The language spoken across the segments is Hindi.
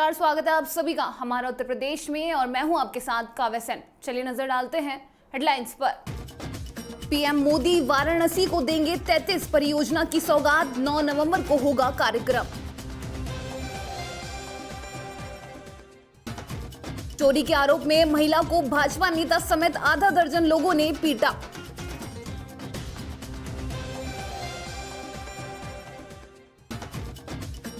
नमस्कार, स्वागत है आप सभी का हमारा उत्तर प्रदेश में और मैं हूं आपके साथ काव्या सेन। चलिए नजर डालते हैं हेडलाइंस पर। पीएम मोदी वाराणसी को देंगे 33 परियोजना की सौगात, 9 नवंबर को होगा कार्यक्रम। चोरी के आरोप में महिला को भाजपा नेता समेत आधा दर्जन लोगों ने पीटा।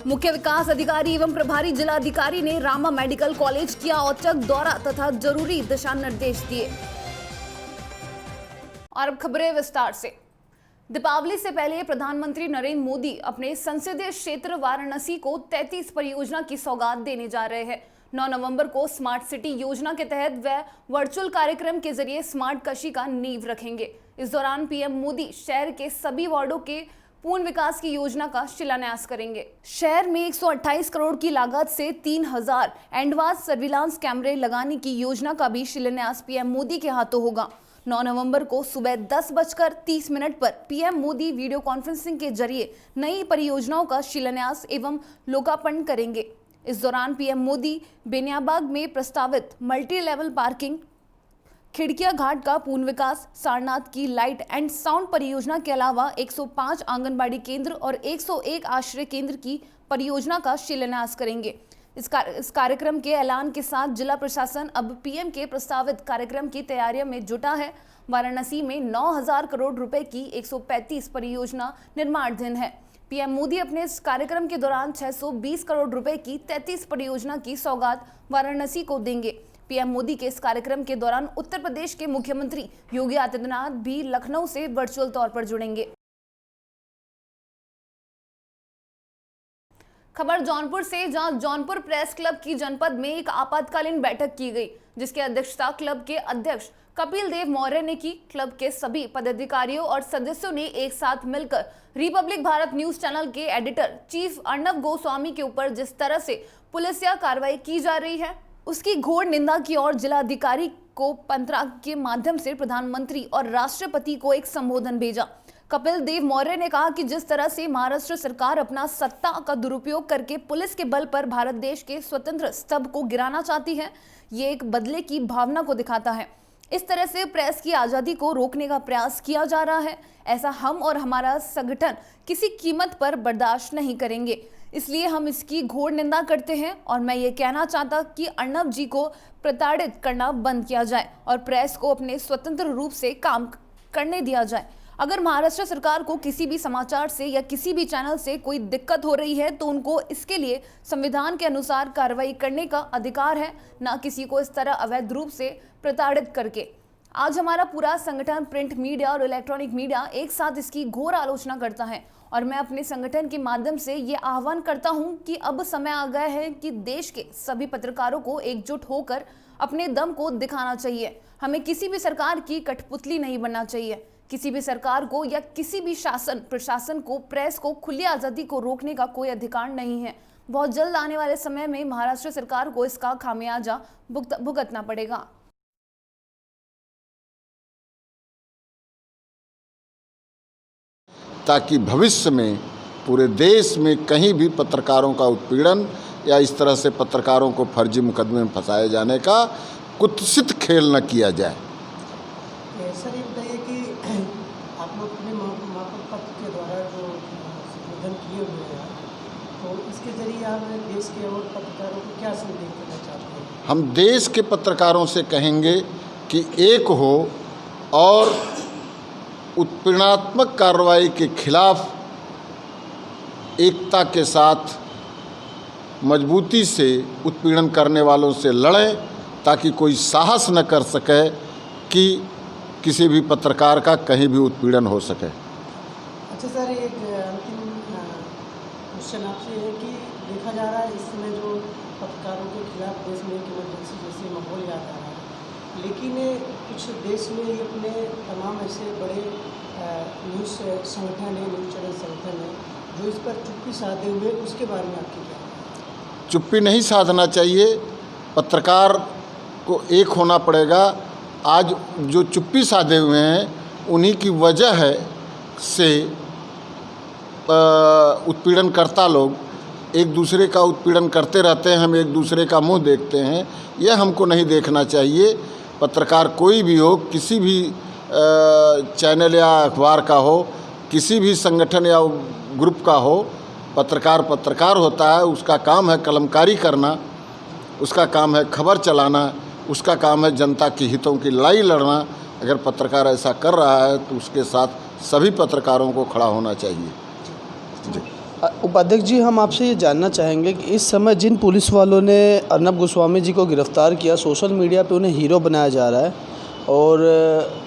मुख्य विकास अधिकारी एवं प्रभारी जिलाधिकारी ने रामा मेडिकल कॉलेज किया औचक दौरा तथा जरूरी दिशा निर्देश दिए। और अब खबरें विस्तार से। दीपावली से पहले प्रधानमंत्री नरेंद्र मोदी अपने संसदीय क्षेत्र वाराणसी को 33 परियोजना की सौगात देने जा रहे हैं। 9 नवंबर को स्मार्ट सिटी योजना के तहत वह वर्चुअल कार्यक्रम के जरिए स्मार्ट काशी का नींव रखेंगे। इस दौरान पीएम मोदी शहर के सभी वार्डों के पूर्ण विकास की योजना का शिलान्यास करेंगे। शहर में 128 करोड़ की लागत से 3000 एडवांस सर्विलांस कैमरे लगाने की योजना का भी शिलान्यास पीएम मोदी के हाथों होगा। 9 नवंबर को सुबह 10:30 पर पीएम मोदी वीडियो कॉन्फ्रेंसिंग के जरिए नई परियोजनाओं का शिलान्यास एवं लोकार्पण करेंगे। इस दौरान पीएम मोदी बेनियाबाग में प्रस्तावित मल्टी लेवल पार्किंग, खिड़किया घाट का पूर्ण विकास, सारनाथ की लाइट एंड साउंड परियोजना के अलावा 105 आंगनबाड़ी केंद्र और 101 आश्रय केंद्र की परियोजना का शिलान्यास करेंगे। इस कार्यक्रम के ऐलान के साथ जिला प्रशासन अब पीएम के प्रस्तावित कार्यक्रम की तैयारियों में जुटा है। वाराणसी में 9000 करोड़ रुपए की 135 परियोजना निर्माणाधीन है। पीएम मोदी अपने इस कार्यक्रम के दौरान 620 करोड़ रुपए की 33 परियोजना की सौगात वाराणसी को देंगे। पीएम मोदी के इस कार्यक्रम के दौरान उत्तर प्रदेश के मुख्यमंत्री योगी आदित्यनाथ भी लखनऊ से वर्चुअल तौर पर जुड़ेंगे। खबर जौनपुर से, जहां जौनपुर प्रेस क्लब की जनपद में एक आपातकालीन बैठक की गई, जिसकी अध्यक्षता क्लब के अध्यक्ष कपिल देव मौर्य ने की। क्लब के सभी पदाधिकारियों और सदस्यों ने एक साथ मिलकर रिपब्लिक भारत न्यूज चैनल के एडिटर चीफ अर्णव गोस्वामी के ऊपर जिस तरह से पुलिसिया कार्रवाई की जा रही है उसकी घोर निंदा की और जिलाधिकारी को पत्राचार के माध्यम से प्रधानमंत्री और राष्ट्रपति को एक संबोधन भेजा। कपिल देव मौर्य ने कहा कि जिस तरह से महाराष्ट्र सरकार अपना सत्ता का दुरुपयोग करके पुलिस के बल पर भारत देश के स्वतंत्र स्तंभ को गिराना चाहती है, ये एक बदले की भावना को दिखाता है। इस तरह से प्रेस की आज़ादी को रोकने का प्रयास किया जा रहा है। ऐसा हम और हमारा संगठन किसी कीमत पर बर्दाश्त नहीं करेंगे, इसलिए हम इसकी घोर निंदा करते हैं। और मैं ये कहना चाहता कि अर्णव जी को प्रताड़ित करना बंद किया जाए और प्रेस को अपने स्वतंत्र रूप से काम करने दिया जाए। अगर महाराष्ट्र सरकार को किसी भी समाचार से या किसी भी चैनल से कोई दिक्कत हो रही है तो उनको इसके लिए संविधान के अनुसार कार्रवाई करने का अधिकार है, ना किसी को इस तरह अवैध रूप से प्रताड़ित करके। आज हमारा पूरा संगठन प्रिंट मीडिया और इलेक्ट्रॉनिक मीडिया एक साथ इसकी घोर आलोचना करता है और मैं अपने संगठन के माध्यम से ये आह्वान करता हूं कि अब समय आ गया है कि देश के सभी पत्रकारों को एकजुट होकर अपने दम को दिखाना चाहिए। हमें किसी भी सरकार की कठपुतली नहीं बनना चाहिए। किसी भी सरकार को या किसी भी शासन प्रशासन को प्रेस को खुली आज़ादी को रोकने का कोई अधिकार नहीं है। बहुत जल्द आने वाले समय में महाराष्ट्र सरकार को इसका खामियाजा भुगतना पड़ेगा। ताकि भविष्य में पूरे देश में कहीं भी पत्रकारों का उत्पीड़न या इस तरह से पत्रकारों को फर्जी मुकदमे में फंसाए जाने का कुत्सित खेल न किया जाए। सर ये बताइए कि आप लोग अपने मापक पत्र के द्वारा जो संबोधन किए हुए हैं, तो इसके जरिए आप देश के और पत्रकारों को क्या संदेश देना चाहते हैं? हम देश के पत्रकारों से कहेंगे कि एक हो और उत्पीड़नात्मक कार्रवाई के खिलाफ एकता के साथ मजबूती से उत्पीड़न करने वालों से लड़ें, ताकि कोई साहस न कर सके कि किसी भी पत्रकार का कहीं भी उत्पीड़न हो सके। अच्छा सर, एक अंतिम क्वेश्चन आपसे है कि देखा जा रहा है इस समय जो पत्रकारों के खिलाफ देश में एक इमरजेंसी जैसे माहौल याद आ रहा है, लेकिन कुछ देश में ये अपने तमाम ऐसे बड़े न्यूज़ संगठन है, न्यूज़ चैनल संगठन है जो इस पर चुप्पी साधे हुए, उसके बारे में आपकी क्या है? चुप्पी नहीं साधना चाहिए, पत्रकार को एक होना पड़ेगा। आज जो चुप्पी साधे हुए हैं उन्हीं की वजह है से उत्पीड़नकर्ता लोग एक दूसरे का उत्पीड़न करते रहते हैं, हम एक दूसरे का मुंह देखते हैं, यह हमको नहीं देखना चाहिए। पत्रकार कोई भी हो, किसी भी चैनल या अखबार का हो, किसी भी संगठन या ग्रुप का हो, पत्रकार होता है। उसका काम है कलमकारी करना, उसका काम है खबर चलाना, उसका काम है जनता के हितों की लड़ाई लड़ना। अगर पत्रकार ऐसा कर रहा है तो उसके साथ सभी पत्रकारों को खड़ा होना चाहिए। जी। उपाध्यक्ष जी, हम आपसे ये जानना चाहेंगे कि इस समय जिन पुलिस वालों ने अर्नब गोस्वामी जी को गिरफ्तार किया, सोशल मीडिया पे उन्हें हीरो बनाया जा रहा है और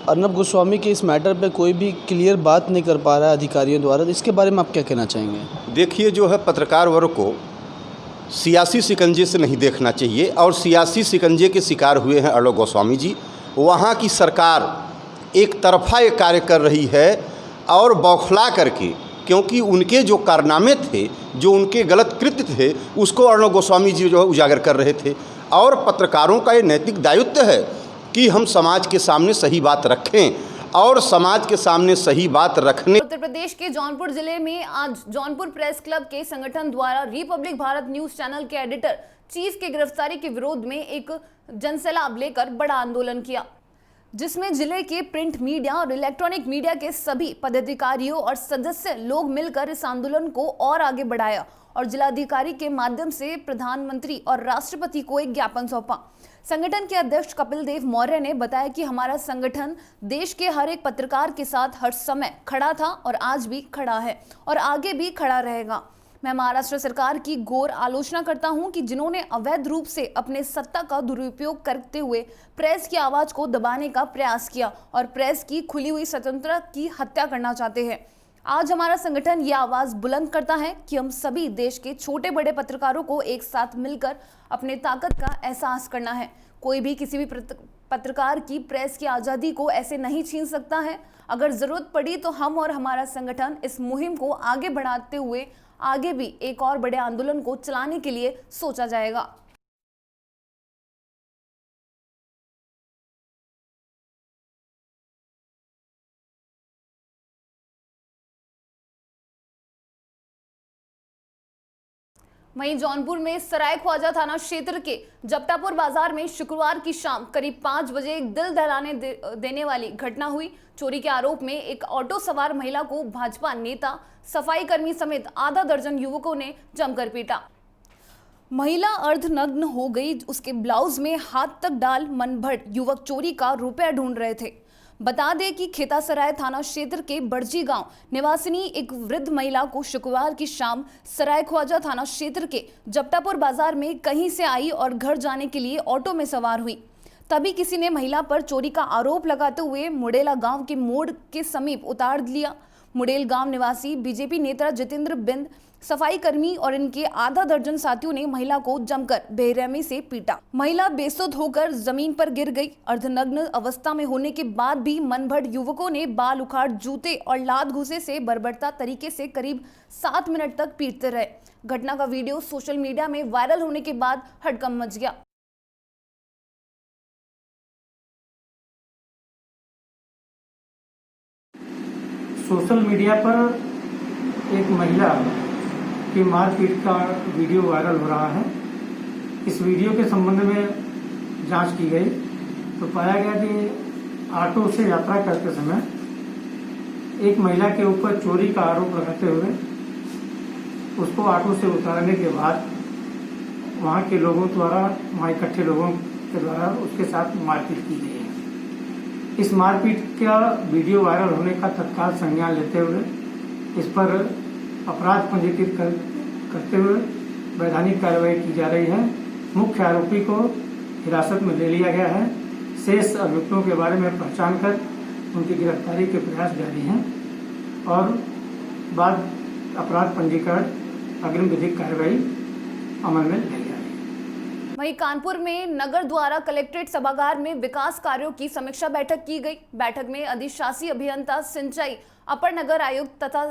अर्नब गोस्वामी के इस मैटर पे कोई भी क्लियर बात नहीं कर पा रहा है अधिकारियों द्वारा, तो इसके बारे में आप क्या कहना चाहेंगे? देखिए, जो है पत्रकार वर्ग को सियासी शिकंजे से नहीं देखना चाहिए और सियासी शिकंजे के शिकार हुए हैं अर्नब गोस्वामी जी। वहाँ की सरकार एक तरफा ये कार्य कर रही है और बौखला करके, क्योंकि उनके जो कारनामे थे, जो उनके गलत कृत्य थे, उसको अर्नब गोस्वामी जी जो है उजागर कर रहे थे। और पत्रकारों का ये नैतिक दायित्व है कि हम समाज के सामने सही बात रखें और समाज के सामने सही बात रखने। उत्तर प्रदेश के जौनपुर जिले में आज जौनपुर प्रेस क्लब के संगठन द्वारा रिपब्लिक भारत न्यूज चैनल के एडिटर चीफ के गिरफ्तारी के विरोध में एक जनसैलाब लेकर बड़ा आंदोलन किया, जिसमें जिले के प्रिंट मीडिया और इलेक्ट्रॉनिक मीडिया के सभी पदाधिकारियों और सदस्य लोग मिलकर इस आंदोलन को और आगे बढ़ाया और जिलाधिकारी के माध्यम से प्रधानमंत्री और राष्ट्रपति को एक ज्ञापन सौंपा। संगठन के अध्यक्ष कपिल देव मौर्य ने बताया कि हमारा संगठन देश के हर एक पत्रकार के साथ हर समय खड़ा था और आज भी खड़ा है और आगे भी खड़ा रहेगा। मैं महाराष्ट्र सरकार की घोर आलोचना करता हूं कि जिन्होंने अवैध रूप से अपने सत्ता का दुरुपयोग करते हुए प्रेस की आवाज को दबाने का प्रयास किया और प्रेस की खुली हुई स्वतंत्रता की हत्या करना चाहते हैं। आज हमारा संगठन ये आवाज बुलंद करता है कि हम सभी देश के छोटे बड़े पत्रकारों को एक साथ मिलकर अपने ताकत का एहसास करना है। कोई भी किसी भी पत्रकार की प्रेस की आज़ादी को ऐसे नहीं छीन सकता है। अगर जरूरत पड़ी तो हम और हमारा संगठन इस मुहिम को आगे बढ़ाते हुए आगे भी एक और बड़े आंदोलन को चलाने के लिए सोचा जाएगा। वहीं जौनपुर में सराय ख्वाजा थाना क्षेत्र के जपटापुर बाजार में शुक्रवार की शाम करीब 5 बजे एक दिल दहलाने देने वाली घटना हुई। चोरी के आरोप में एक ऑटो सवार महिला को भाजपा नेता, सफाई कर्मी समेत आधा दर्जन युवकों ने जमकर पीटा। महिला अर्धनग्न हो गई, उसके ब्लाउज में हाथ तक डाल मनभट युवक चोरी का रुपया ढूंढ रहे थे। बता दें कि खेतासराय थाना क्षेत्र के बड़जी गांव निवासिनी एक वृद्ध महिला को शुक्रवार की शाम सराय ख्वाजा थाना क्षेत्र के जपटापुर बाजार में कहीं से आई और घर जाने के लिए ऑटो में सवार हुई। तभी किसी ने महिला पर चोरी का आरोप लगाते हुए मुडेला गांव के मोड़ के समीप उतार लिया। मुडेल गांव निवासी बीजेपी नेता जितेंद्र बिंद, सफाई कर्मी और इनके आधा दर्जन साथियों ने महिला को जमकर बेरहमी से पीटा। महिला बेसुध होकर जमीन पर गिर गई। अर्धनग्न अवस्था में होने के बाद भी मनभट युवकों ने बाल उखाड़, जूते और लात घुसे से बर्बरता तरीके से करीब 7 मिनट तक पीटते रहे। घटना का वीडियो सोशल मीडिया में वायरल होने के बाद हड़कंप मच गया। सोशल मीडिया पर एक महिला की मारपीट का वीडियो वायरल हो रहा है। इस वीडियो के संबंध में जांच की गई तो पाया गया कि ऑटो से यात्रा करते समय एक महिला के ऊपर चोरी का आरोप लगाते हुए उसको ऑटो से उतारने के बाद वहां के लोगों द्वारा, वहां इकट्ठे लोगों के द्वारा उसके साथ मारपीट की गई है। इस मारपीट का वीडियो वायरल होने का तत्काल संज्ञान लेते हुए इस पर अपराध पंजीकृत करते हुए वैधानिक कार्रवाई की जा रही है। मुख्य आरोपी को हिरासत में ले लिया गया है। शेष अभियुक्तों के बारे में पहचान कर उनकी गिरफ्तारी के प्रयास जारी हैं और बाद अपराध पंजीकरण अग्रिम विधिक कार्रवाई अमल में लाई जा रही है। वहीं कानपुर में नगर द्वारा कलेक्ट्रेट सभागार में विकास कार्यों की समीक्षा बैठक की गई। बैठक में अधिशासी अभियंता सिंचाई, अपर नगर आयुक्त तथा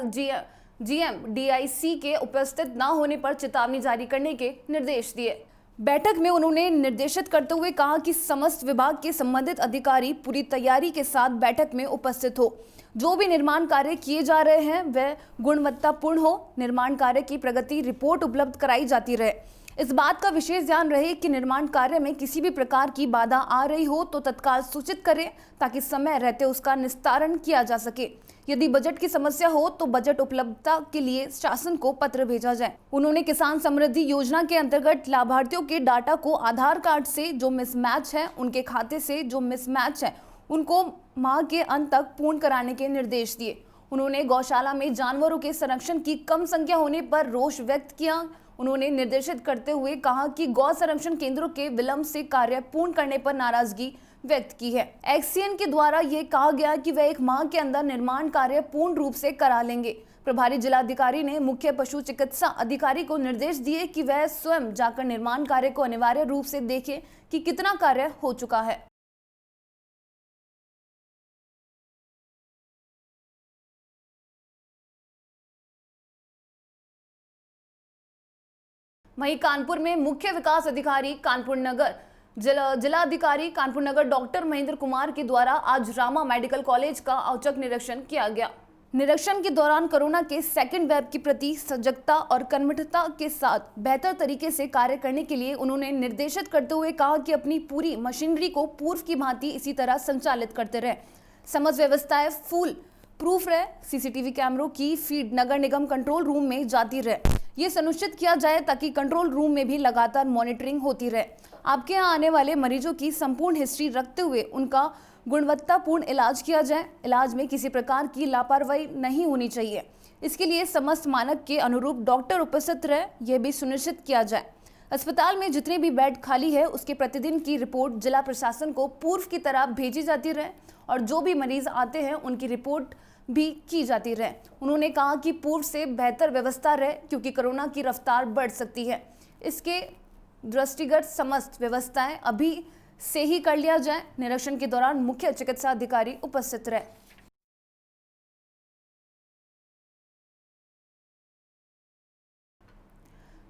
जीएम डीआईसी के उपस्थित न होने पर चेतावनी जारी करने के निर्देश दिए। बैठक में उन्होंने निर्देशित करते हुए कहा कि समस्त विभाग के संबंधित अधिकारी पूरी तैयारी के साथ बैठक में उपस्थित हो। जो भी निर्माण कार्य किए जा रहे हैं वह गुणवत्तापूर्ण हो, निर्माण कार्य की प्रगति रिपोर्ट उपलब्ध कराई जाती रहे। इस बात का विशेष ध्यान रहे कि निर्माण कार्य में किसी भी प्रकार की बाधा आ रही हो तो तत्काल सूचित करें ताकि समय रहते उसका निस्तारण किया जा सके। यदि बजट की समस्या हो तो बजट उपलब्धता के लिए शासन को पत्र भेजा जाए। उन्होंने किसान समृद्धि योजना के अंतर्गत लाभार्थियों के डाटा को आधार कार्ड से जो मिसमैच है, उनके खाते से जो मिसमैच है, उनको माह के अंत तक पूर्ण कराने के निर्देश दिए। उन्होंने गौशाला में जानवरों के संरक्षण की कम संख्या होने पर रोष व्यक्त किया। उन्होंने निर्देशित करते हुए कहा कि गौ संरक्षण केंद्रों के विलंब से कार्य पूर्ण करने पर नाराजगी व्यक्त की है। एक्सीएन के द्वारा यह कहा गया कि वह 1 माह के अंदर निर्माण कार्य पूर्ण रूप से करा लेंगे। प्रभारी जिलाधिकारी ने मुख्य पशु चिकित्सा अधिकारी को निर्देश दिए कि वह स्वयं जाकर निर्माण कार्य को अनिवार्य रूप से देखे कि कितना कार्य हो चुका है। वहीं कानपुर में मुख्य विकास अधिकारी कानपुर नगर जिलाधिकारी कानपुर नगर डॉक्टर महेंद्र कुमार के द्वारा आज रामा मेडिकल कॉलेज का औचक निरीक्षण किया गया। निरीक्षण के दौरान कोरोना के सेकंड वेव के प्रति सजगता और कर्मठता के साथ बेहतर तरीके से कार्य करने के लिए उन्होंने निर्देशित करते हुए कहा कि अपनी पूरी मशीनरी को पूर्व की भांति इसी तरह संचालित करते रहे। समस्त व्यवस्थाएं फुल प्रूफ रहे। सीसीटीवी कैमरों की फीड नगर निगम कंट्रोल रूम में जाती रहे। ये सुनिश्चित किया जाए ताकि कंट्रोल रूम में भी लगातार मॉनिटरिंग होती रहे। आपके यहाँ आने वाले मरीजों की संपूर्ण हिस्ट्री रखते हुए उनका गुणवत्तापूर्ण इलाज किया जाए। इलाज में किसी प्रकार की लापरवाही नहीं होनी चाहिए। इसके लिए समस्त मानक के अनुरूप डॉक्टर उपस्थित रहे, यह भी सुनिश्चित किया जाए। अस्पताल में जितने भी बेड खाली है उसके प्रतिदिन की रिपोर्ट जिला प्रशासन को पूर्व की तरह भेजी जाती रहे और जो भी मरीज आते हैं उनकी रिपोर्ट भी की जाती रहे। उन्होंने कहा कि पूर्व से बेहतर व्यवस्था रहे क्योंकि कोरोना की रफ्तार बढ़ सकती है। इसके दृष्टिगत समस्त व्यवस्थाएं अभी से ही कर लिया जाए। निरीक्षण के दौरान मुख्य चिकित्सा अधिकारी उपस्थित रहे।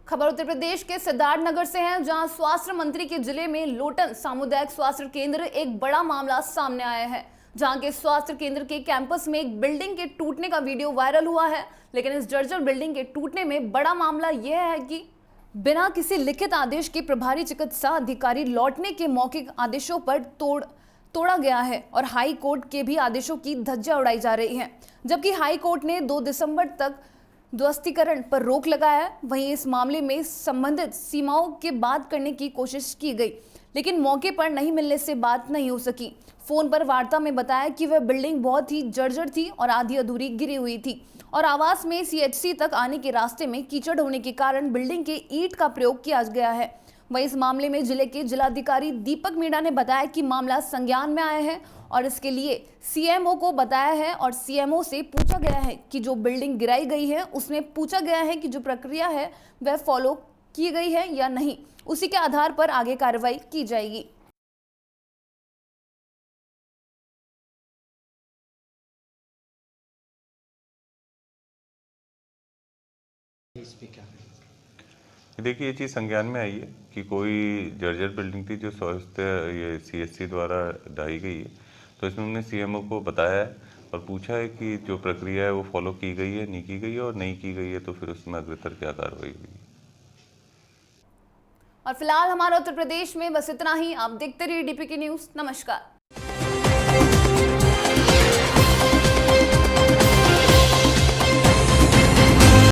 खबर उत्तर प्रदेश के सिद्धार्थनगर से है, जहां स्वास्थ्य मंत्री के जिले में लोटन सामुदायिक स्वास्थ्य केंद्र एक बड़ा मामला सामने आया है। जहां के स्वास्थ्य केंद्र के कैंपस में एक बिल्डिंग के टूटने का वीडियो वायरल हुआ है। लेकिन इस जर्जर बिल्डिंग के टूटने में बड़ा मामला यह है कि बिना किसी लिखित आदेश के प्रभारी चिकित्सा अधिकारी लौटने के मौखिक आदेशों पर तोड़ा गया है और हाई कोर्ट के भी आदेशों की धज्जियां उड़ाई जा रही हैं। जबकि हाई कोर्ट ने 2 दिसंबर तक ध्वस्तीकरण पर रोक लगाया है। वहीं इस मामले में संबंधित सीमाओं के बात करने की कोशिश की गई, लेकिन मौके पर नहीं मिलने से बात नहीं हो सकी। फोन पर वार्ता में बताया कि वह बिल्डिंग बहुत ही जर्जर थी और आधी अधूरी गिरी हुई थी और आवास में सीएचसी तक आने के रास्ते में कीचड़ होने के कारण बिल्डिंग के ईंट का प्रयोग किया गया है। वहीं इस मामले में जिले के जिलाधिकारी दीपक मीणा ने बताया कि मामला संज्ञान में आया है और इसके लिए सीएमओ को बताया है और सीएमओ से पूछा गया है कि जो बिल्डिंग गिराई गई है उसमें पूछा गया है कि जो प्रक्रिया है वह फॉलो की गई है या नहीं। उसी के आधार पर आगे कार्रवाई की जाएगी। देखिए, ये चीज़ संज्ञान में आई है कि कोई जर्जर बिल्डिंग थी जो स्वास्थ्य ये सीएचसी द्वारा ढाई गई है। तो इसमें हमने सीएमओ को बताया है और पूछा है कि जो प्रक्रिया है वो फॉलो की गई है, नहीं की गई है, और नहीं की गई है तो फिर उसमें अग्रतर क्या कार्रवाई हुई। और फिलहाल हमारा उत्तर प्रदेश में बस इतना ही। आप देखते रहिए डीपीके न्यूज़। नमस्कार।